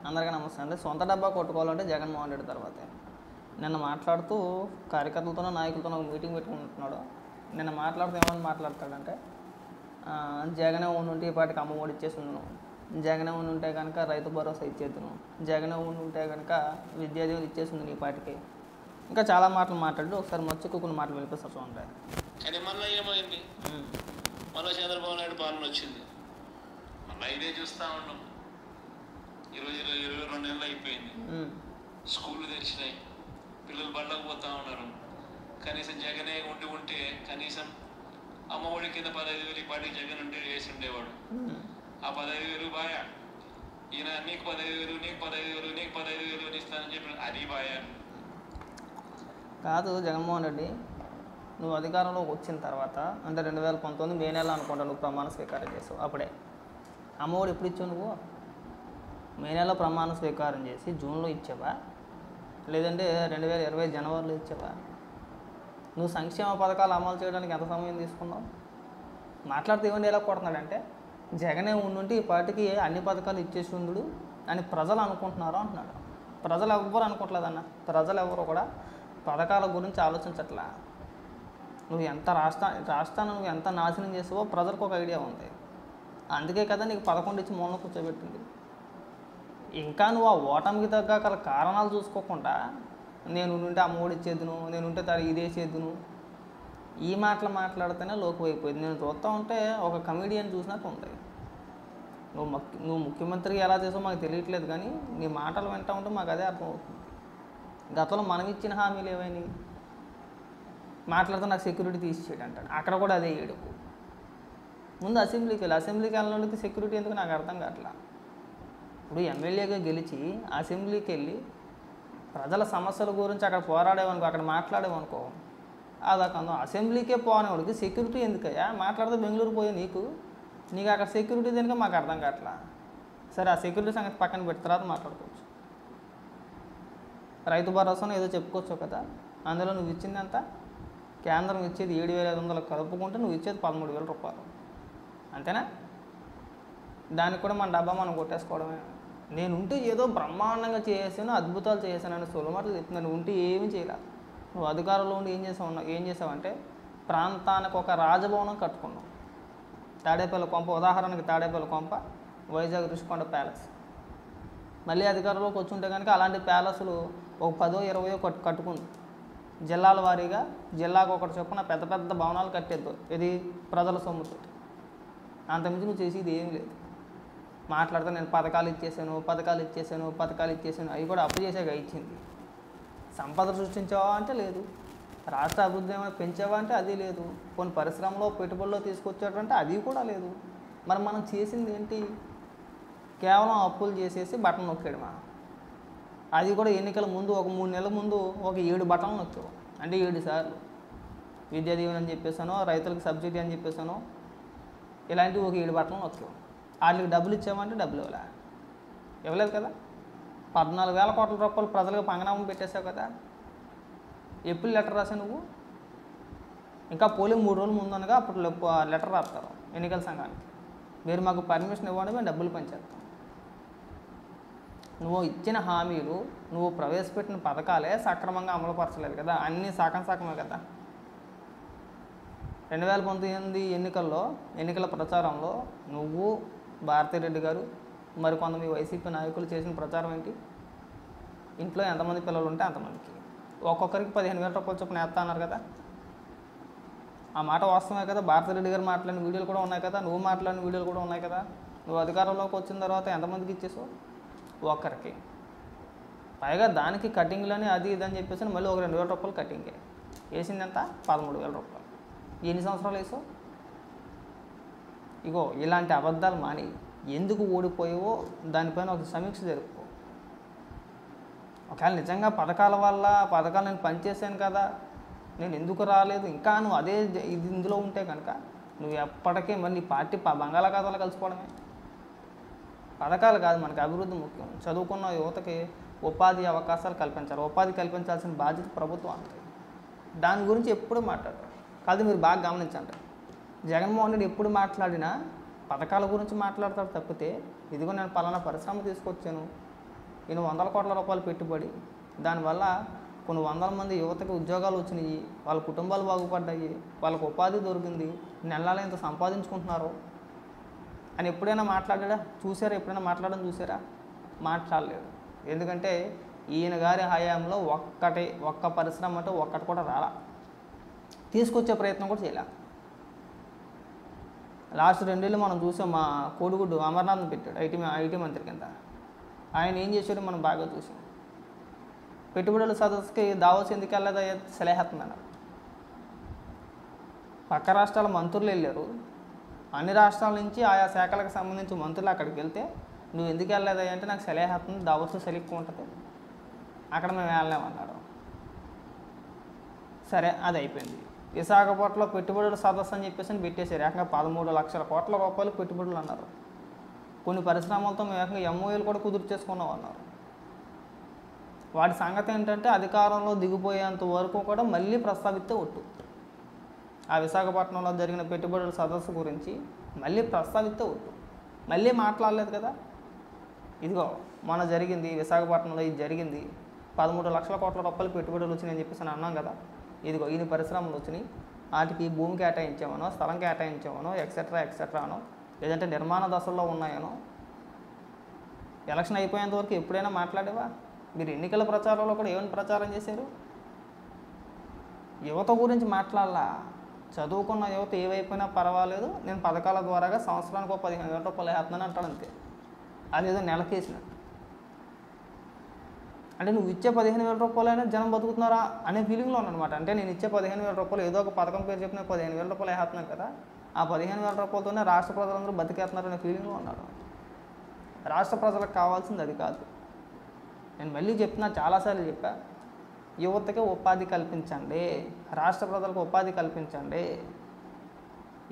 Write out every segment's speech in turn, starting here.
అందరికీ నమస్తే అండి. సొంత డబ్బా కొట్టుకోవాలంటే జగన్మోహన్ రెడ్డి తర్వాతే. నిన్న మాట్లాడుతూ కార్యకర్తలతోనో నాయకులతోనో ఒక మీటింగ్ పెట్టుకుంటున్నాడు. నిన్న మాట్లాడుతూ ఏమని మాట్లాడతాడంటే జగనే ఉంటే ఈ పాటికి అమ్మఒడి ఇచ్చేసిందును, జగనే ఉంటే కనుక రైతు భరోసా ఇచ్చేద్దును, జగనే ఉంటే కనుక విద్యాదీవులు ఇచ్చేసింది ఈ పాటికి, ఇంకా చాలా మాటలు మాట్లాడి ఒకసారి మచ్చుకు కొన్ని మాటలు వినిపిస్తారు చూడండి. కానీ మళ్ళీ ఏమైంది, మళ్ళీ చంద్రబాబు నాయుడు పాలన వచ్చింది, మళ్ళీ ఇదే చూస్తూ ఉన్నాం. 22 నెలలు అయిపోయింది, స్కూళ్ళు తెరిచినాయి, పిల్లలు బళ్ళకు పోతా ఉన్నారు. కనీసం జగనే ఉంటే కనీసం అమ్మఒడి కింద 15,000 ఈ పాటికి జగన్ ఉంటే వేసి ఉండేవాడు. ఆ 15,000 బాయా, ఈయన నీకు 15,000 నీకు 15,000 నీకు 15,000 ఇస్తానని చెప్పి అది బాయా కాదు. జగన్మోహన్ రెడ్డి నువ్వు అధికారంలోకి వచ్చిన తర్వాత అంటే 2019 మే నెల అనుకుంటా నువ్వు ప్రమాణ స్వీకారం చేసావు. అప్పుడే అమ్మఒడి ఎప్పుడు ఇచ్చావు? నువ్వు మే నెలలో ప్రమాణ స్వీకారం చేసి జూన్లో ఇచ్చావా, లేదంటే 2020 జనవరిలో ఇచ్చావా? నువ్వు సంక్షేమ పథకాలు అమలు చేయడానికి ఎంత సమయం తీసుకున్నావు? మాట్లాడితే ఇవ్వండి ఎలా కొడుతున్నాడంటే జగనే ఉండుంటే ఈ పార్టీకి అన్ని పథకాలు ఇచ్చేసి ఉండు అని ప్రజలు అనుకుంటున్నారు అంటున్నాడు. ప్రజలు ఎవ్వరు అనుకోవట్లేదన్న. ప్రజలు ఎవరు కూడా పథకాల గురించి ఆలోచించట్లా. నువ్వు ఎంత రాష్ట్రాన్ని నువ్వు ఎంత నాశనం చేసావో ప్రజలకు ఒక ఐడియా ఉంది. అందుకే కదా నీకు 11 ఇచ్చి మూలన కూర్చోబెట్టింది. ఇంకా నువ్వు ఆ ఓటమికి తగ్గ కారణాలు చూసుకోకుండా నేను ఉంటే అమ్మఒడి ఇచ్చేద్దును, నేను ఉంటే ఇదే చేద్దును, ఈ మాటలు మాట్లాడితేనే లోకు అయిపోయింది. నేను చూస్తూ ఉంటే ఒక కమెడియన్ చూసినట్టు ఉంది. నువ్వు ముఖ్యమంత్రికి ఎలా చేసావు మాకు తెలియట్లేదు, కానీ నీ మాటలు వింటూ ఉంటే మాకు అదే అర్థమవుతుంది. గతంలో మనం ఇచ్చిన హామీలు ఏమైనా మాట్లాడితే నాకు సెక్యూరిటీ తీసేయడం అంటాడు. అక్కడ కూడా అదే ఏడుపు. ముందు అసెంబ్లీకి వెళ్ళడానికి సెక్యూరిటీ ఎందుకు నాకు అర్థం కావట్లా. ఇప్పుడు ఎమ్మెల్యేగా గెలిచి అసెంబ్లీకి వెళ్ళి ప్రజల సమస్యల గురించి అక్కడ పోరాడేవనుకో, అక్కడ మాట్లాడేవనుకో, అదొక అసెంబ్లీకే పోనేవాడికి సెక్యూరిటీ ఎందుకయ్యా? మాట్లాడితే బెంగళూరు పోయే నీకు అక్కడ సెక్యూరిటీ దేనిక మాకు అర్థం కావట్లా. సరే, ఆ సెక్యూరిటీ సంగతి పక్కన పెట్టి తర్వాత మాట్లాడుకోవచ్చు. రైతు భరోసాను ఏదో చెప్పుకోవచ్చు కదా, అందులో నువ్వు ఇచ్చింది ఎంత? కేంద్రం ఇచ్చేది 7,500 కలుపుకుంటే నువ్వు ఇచ్చేది 13,000 రూపాయలు, అంతేనా? దానికి కూడా మన డబ్బా మనం కొట్టేసుకోవడమే. నేను ఉంటే ఏదో బ్రహ్మాండంగా చేసాను, అద్భుతాలు చేశానని సొలమాటలు చెప్తున్నాను. నువ్వు ఉంటే ఏమీ చేయలేదు. నువ్వు అధికారంలో ఉండి ఏం చేసావంటే ప్రాంతానికి ఒక రాజభవనం కట్టుకున్నావు. తాడేపల్లి కొంప, ఉదాహరణకి తాడేపల్లి కొంప, వైజాగ్ రుషికొండ ప్యాలెస్. మళ్ళీ అధికారంలోకి వచ్చుంటే కనుక అలాంటి ప్యాలెస్లు ఒక 10-20 కట్టుకుంది. జిల్లాల వారీగా జిల్లాకు ఒకటి చొప్పున పెద్ద పెద్ద భవనాలు కట్టేద్దు. ఇది ప్రజల సొమ్ముతో. అంతమించి నువ్వు చేసేది ఏమీ లేదు. మాట్లాడితే నేను పథకాలు ఇచ్చేసాను, అవి కూడా అప్పు చేసాక ఇచ్చింది. సంపద సృష్టించావా అంటే లేదు. రాష్ట్ర అభివృద్ధి ఏమైనా పెంచావా అంటే అది లేదు. కొన్ని పరిశ్రమలో పెట్టుబడుల్లో తీసుకొచ్చాడంటే అది కూడా లేదు. మరి మనం చేసింది ఏంటి? కేవలం అప్పులు చేసేసి బటన్ నొక్కేయడమా? అది కూడా ఎన్నికల ముందు ఒక 3 నెలల ముందు ఒక 7 బటన్లు నొక్కావు. అంటే 7 సార్లు విద్యా దీవెన అని చెప్పేసానో, రైతులకు సబ్సిడీ అని చెప్పేసానో, ఇలాంటివి ఒక 7 బటన్లు నొక్కావు. వాటికి డబ్బులు ఇచ్చామంటే డబ్బులు ఇవ్వలేదు కదా. 14,000 కోట్ల రూపాయలు ప్రజలకు పంగనామం పెట్టేశావు కదా. ఎప్పుడు లెటర్ రాసావు నువ్వు? ఇంకా పోలింగ్ 3 రోజుల ముందు అనగా అప్పుడు లెటర్ రాస్తారు ఎన్నికల సంఘానికి, మీరు మాకు పర్మిషన్ ఇవ్వండి, మేము డబ్బులు పంచేస్తాం. నువ్వు ఇచ్చిన హామీలు, నువ్వు ప్రవేశపెట్టిన పథకాలే సక్రమంగా అమలుపరచలేదు కదా. అన్నీ సగమే కదా. 2019 ఎన్నికల ప్రచారంలో నువ్వు, భారతిరెడ్డి గారు, మరికొంత మీ వైసీపీ నాయకులు చేసిన ప్రచారం ఏంటి? ఇంట్లో ఎంతమంది పిల్లలు ఉంటే అంతమందికి ఒక్కొక్కరికి 15,000 రూపాయలు చొప్పున వేస్తా అన్నారు కదా. ఆ మాట వాస్తవమే కదా. భారతిరెడ్డి గారు మాట్లాడిన వీడియోలు కూడా ఉన్నాయి కదా, నువ్వు మాట్లాడిన వీడియోలు కూడా ఉన్నాయి కదా. నువ్వు అధికారంలోకి వచ్చిన తర్వాత ఎంతమందికి ఇచ్చేసావు? ఒక్కరికి. పైగా దానికి కటింగ్లని అది ఇది అని చెప్పేసి మళ్ళీ ఒక 2,000 రూపాయలు కటింగే వేసింది. ఎంత? 13,000 రూపాయలు. ఎన్ని సంవత్సరాలు వేసావు? ఇగో ఇలాంటి అబద్ధాలు మాని ఎందుకు ఓడిపోయావో దానిపైన ఒక సమీక్ష జరుపుకో. ఒకవేళ నిజంగా పథకాల వల్ల పథకాలు నేను పనిచేశాను కదా, నేను ఎందుకు రాలేదు, ఇంకా నువ్వు అదే ఇందులో ఉంటే కనుక నువ్వు ఎప్పటికీ మరి నీ పార్టీ బంగాళాఖాతంలో కలిసిపోవడమే. పథకాలు కాదు, మనకి అభివృద్ధి ముఖ్యం. చదువుకున్న యువతకి ఉపాధి అవకాశాలు కల్పించాలి. ఉపాధి కల్పించాల్సిన బాధ్యత ప్రభుత్వం అంతే. దాని గురించి ఎప్పుడు మాట్లాడరు కాదు. మీరు బాగా గమనించండి, జగన్మోహన్ రెడ్డి ఎప్పుడు మాట్లాడినా పథకాల గురించి మాట్లాడతాడు తప్పితే ఇదిగో నేను పలానా పరిశ్రమ తీసుకొచ్చాను, ఎన్ని వందల కోట్ల రూపాయలు పెట్టుబడి, దానివల్ల కొన్ని వందల మంది యువతకి ఉద్యోగాలు వచ్చినాయి, వాళ్ళ కుటుంబాలు బాగుపడ్డాయి, వాళ్ళకు ఉపాధి దొరికింది, నెలలు ఇంత సంపాదించుకుంటున్నారు అని ఎప్పుడైనా మాట్లాడా చూసారా? ఎప్పుడైనా మాట్లాడడం చూసారా? మాట్లాడలేదు. ఎందుకంటే ఈయన గారి హయాంలో ఒక్క పరిశ్రమ అంటే ఒక్కటి కూడా రాలా, తీసుకొచ్చే ప్రయత్నం కూడా చేయలే. లాస్ట్ 2 ఏళ్ళు మనం చూసాం, మా కోడిగుడ్డు అమర్నాథ్ని పెట్టాడు ఐటీ మంత్రి కింద. ఆయన ఏం చేశాడో మనం బాగా చూసాం. పెట్టుబడుల సదస్సుకి దావోస్ ఎందుకు వెళ్ళదా సలహేస్తున్నాడు. పక్క రాష్ట్రాల మంత్రులు వెళ్ళారు, అన్ని రాష్ట్రాల నుంచి ఆయా శాఖలకు సంబంధించి మంత్రులు అక్కడికి వెళ్తే నువ్వు ఎందుకు వెళ్ళలేదా అంటే నాకు సలహేస్తుంది, దావోస్లో సెలెక్ట్ ఉంటుంది, అక్కడ మేము వెళ్ళలేమన్నాడు. సరే, అది అయిపోయింది. విశాఖపట్నంలో పెట్టుబడుల సదస్సు అని చెప్పేసి పెట్టేశారు. ఏకంగా 13 లక్షల కోట్ల రూపాయలు పెట్టుబడులు అన్నారు. కొన్ని పరిశ్రమలతో మేము ఏకంగా ఎంఓఏలు కూడా కుదుర్చేసుకున్నాం అన్నారు. వాటి సంగతి ఏంటంటే అధికారంలో దిగిపోయేంత వరకు కూడా మళ్ళీ ప్రస్తావిస్తే ఒట్టు. ఆ విశాఖపట్నంలో జరిగిన పెట్టుబడుల సదస్సు గురించి మళ్ళీ ప్రస్తావిస్తే ఒట్టు. మళ్ళీ మాట్లాడలేదు కదా. ఇదిగో మన జరిగింది, విశాఖపట్నంలో ఇది జరిగింది, 13 లక్షల కోట్ల రూపాయలు పెట్టుబడులు వచ్చినాయని చెప్పేసి అని అన్నాం కదా. ఇదిగో ఇన్ని పరిశ్రమలు వచ్చినాయి, వాటికి భూమి కేటాయించామనో స్థలం కేటాయించామనో ఎక్సెట్రా అనో, లేదంటే నిర్మాణ దశల్లో ఉన్నాయనో ఎలక్షన్ అయిపోయేంత వరకు ఎప్పుడైనా మాట్లాడేవా? మీరు ఎన్నికల ప్రచారంలో కూడా ఏమైనా ప్రచారం చేశారు? యువత గురించి మాట్లాడాలా. చదువుకున్న యువత ఏవైపోయినా పర్వాలేదు, నేను పథకాల ద్వారాగా సంవత్సరానికి 15,000 రూపాయలు వేస్తున్నాను అంటాడు అంతే. అదేదో నెలకేసినట్టు. అంటే నువ్వు ఇచ్చే 15,000 రూపాయలైనా జనం బతుకుతున్నారా అనే ఫీలింగ్లో ఉన్నమాట. అంటే నేను ఇచ్చే 15,000 రూపాయలు ఏదో ఒక పథకం పేరు చెప్పిన 15,000 రూపాయలు వేస్తున్నాను కదా, ఆ 15,000 రూపాయలతోనే రాష్ట్ర ప్రజలందరూ బతికేస్తున్నారు అనే ఫీలింగ్లో ఉన్నాడు. రాష్ట్ర ప్రజలకు కావాల్సింది అది కాదు. నేను మళ్ళీ చెప్తున్నా, చాలాసార్లు చెప్పా, యువతకి ఉపాధి కల్పించండి, రాష్ట్ర ప్రజలకు ఉపాధి కల్పించండి.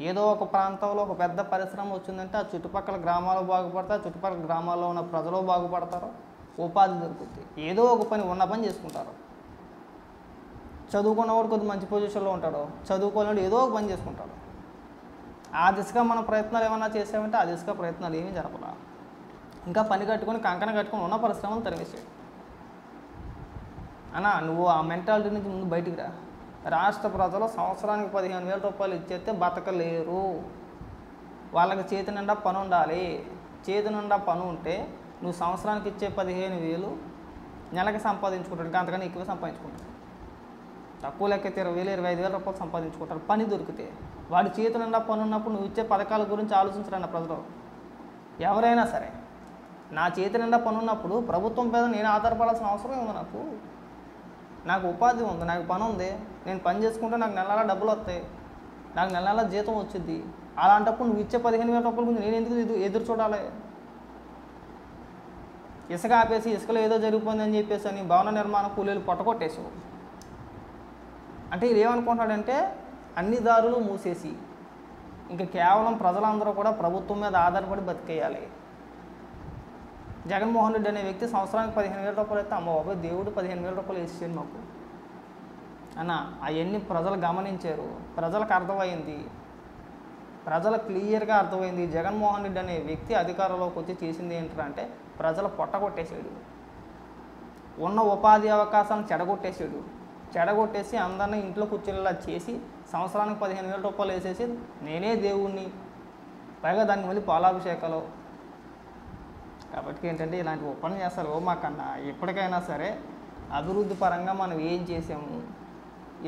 ఏదో ఒక ప్రాంతంలో ఒక పెద్ద పరిశ్రమ వచ్చిందంటే ఆ చుట్టుపక్కల గ్రామాలు బాగుపడతాయి, చుట్టుపక్కల గ్రామాల్లో ఉన్న ప్రజలు బాగుపడతారు, ఉపాధి దొరుకుతుంది. ఏదో ఒక పని ఉన్న పని చేసుకుంటారు. చదువుకున్నవాడు కొద్ది మంచి పొజిషన్లో ఉంటాడు, చదువుకోలేడు ఏదో ఒక పని చేసుకుంటాడు. ఆ దిశగా మన ప్రయత్నాలు ఏమన్నా చేసామంటే ఆ దిశగా ప్రయత్నాలు ఏమీ జరపరా. ఇంకా పని కట్టుకొని కంకణ కట్టుకొని ఉన్న పరిశ్రమలు తరివేసాడు. అన్నా నువ్వు ఆ మెంటాలిటీ నుంచి ముందు బయటికి రా. రాష్ట్ర ప్రజలు సంవత్సరానికి 15,000 రూపాయలు ఇచ్చేస్తే బతకలేరు. వాళ్ళకి చేతి నిండా పని ఉండాలి. చేతి నిండా పని ఉంటే నువ్వు సంవత్సరానికి ఇచ్చే 15,000 నెలకి సంపాదించుకుంటాడు, ఇంకా అంతకన్నా ఎక్కువ సంపాదించుకుంటాడు. తక్కువ లెక్క 20,000 25,000 రూపాయలు సంపాదించుకుంటారు పని దొరికితే. వాడి చేతి నిండా పని ఉన్నప్పుడు నువ్వు ఇచ్చే పథకాల గురించి ఆలోచించరన్న ప్రజలు ఎవరైనా సరే. నా చేతి నిండా పని ఉన్నప్పుడు ప్రభుత్వం మీద నేను ఆధారపడాల్సిన అవసరం ఉంది. నాకు ఉపాధి ఉంది, నాకు పని ఉంది, నేను పని చేసుకుంటే నాకు నెల డబ్బులు వస్తాయి, నాకు నెల జీతం వచ్చింది. అలాంటప్పుడు నువ్వు ఇచ్చే 15,000 రూపాయల గురించి నేను ఎందుకు ఎదురు చూడాలి? ఇసుక ఆపేసి ఇసుకలో ఏదో జరిగిపోయిందని చెప్పేసి అని భవన నిర్మాణ కూలీలు పొట్టకొట్టేసావు. అంటే ఇది ఏమనుకుంటున్నాడంటే అన్ని దారులు మూసేసి ఇంకా కేవలం ప్రజలందరూ కూడా ప్రభుత్వం మీద ఆధారపడి బతికేయాలి. జగన్మోహన్ రెడ్డి అనే వ్యక్తి సంవత్సరానికి 15,000 రూపాయలు అయితే అమ్మ బాబు దేవుడు 15,000 రూపాయలు వేసేసాడు మాకు అన్న. అవన్నీ ప్రజలు గమనించారు, ప్రజలకు అర్థమైంది, ప్రజలు క్లియర్గా అర్థమైంది. జగన్మోహన్ రెడ్డి అనే వ్యక్తి అధికారంలోకి వచ్చి చేసింది ఏంటంటే ప్రజలు పొట్టగొట్టేసాడు, ఉన్న ఉపాధి అవకాశాలను చెడగొట్టేసి అందరినీ ఇంట్లో కూర్చోలేలా చేసి సంవత్సరానికి 15,000 రూపాయలు వేసేసి నేనే దేవుణ్ణి, పైగా దానికి మళ్ళీ పాలాభిషేకాలు. కాబట్టి ఏంటంటే ఇలాంటి ఉపన్యాసాలు మాకన్నా ఎప్పటికైనా సరే అభివృద్ధి పరంగా మనం ఏం చేసాము,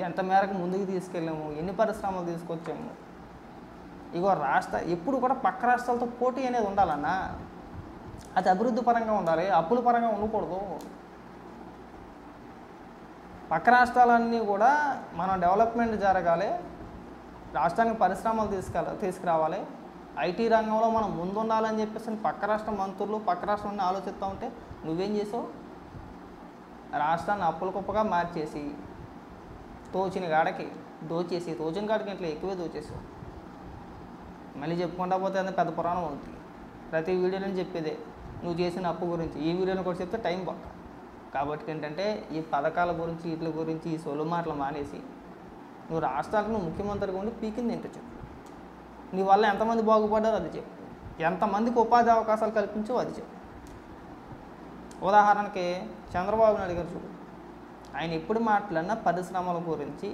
ఎంత మేరకు ముందుకు తీసుకెళ్ళాము, ఎన్ని పరిశ్రమలు తీసుకొచ్చాము. ఇగో ఎప్పుడు కూడా పక్క రాష్ట్రాలతో పోటీ అనేది ఉండాలన్నా, అది అభివృద్ధి పరంగా ఉండాలి, అప్పుల పరంగా ఉండకూడదు. పక్క రాష్ట్రాలన్నీ కూడా మన డెవలప్మెంట్ జరగాలి, రాష్ట్రానికి పరిశ్రమలు తీసుకురావాలి, ఐటీ రంగంలో మనం ముందుండాలని చెప్పేసి పక్క రాష్ట్ర మంత్రులు పక్క రాష్ట్రాన్ని ఆలోచిస్తూ ఉంటే నువ్వేం చేసావు? రాష్ట్రాన్ని అప్పుల కుప్పగా మార్చేసి తోచిన కాడికి ఇంట్లో ఎక్కువే దోచేసావు. మళ్ళీ చెప్పుకుంటా పోతే అది పెద్ద పురాణం అవుతుంది. ప్రతి వీడియోలో చెప్పేదే నువ్వు చేసిన అప్పు గురించి. ఈ వీడియోలో కూడా చెప్తే టైం పక్క. కాబట్టి ఏంటంటే ఈ పథకాల గురించి వీటి గురించి ఈ సొలు మాటలు మానేసి నువ్వు రాష్ట్రాలకు నువ్వు ముఖ్యమంత్రిగా ఉండి పీకింది ఏంటో చెప్పు. నీ వల్ల ఎంతమంది బాగుపడ్డారో అది చెప్పు, ఎంతమందికి ఉపాధి అవకాశాలు కల్పించో అది చెప్పు. ఉదాహరణకి చంద్రబాబు నాయుడు గారు చూడు, ఆయన ఎప్పుడు మాట్లాడినా పరిశ్రమల గురించి,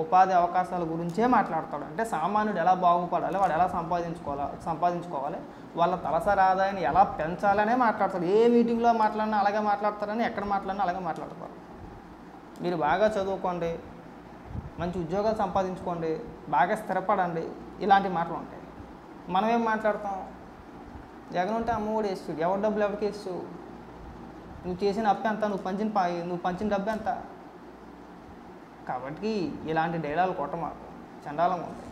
ఉపాధి అవకాశాల గురించే మాట్లాడతాడు. అంటే సామాన్యుడు ఎలా బాగుపడాలి, వాడు ఎలా సంపాదించుకోవాలి, వాళ్ళ తలసరి ఆదాయాన్ని ఎలా పెంచాలనే మాట్లాడతాడు. ఏ మీటింగ్లో మాట్లాడినా అలాగే మాట్లాడతారని, ఎక్కడ మాట్లాడినా అలాగే మాట్లాడతారు. మీరు బాగా చదువుకోండి, మంచి ఉద్యోగాలు సంపాదించుకోండి, బాగా స్థిరపడండి, ఇలాంటి మాటలు ఉంటాయి. మనం ఏం మాట్లాడతాం? జగన్ ఉంటే అమ్మఒడి వేస్తాడు, ఎవరి డబ్బులు ఎవరికి వేస్తావు, నువ్వు చేసిన అప్పు ఎంత, నువ్వు పంచిన డబ్బు ఎంత. కాబట్టి ఇలాంటి డైలాగులు కొట్టమాకు, చండాలంగా ఉంటాయి.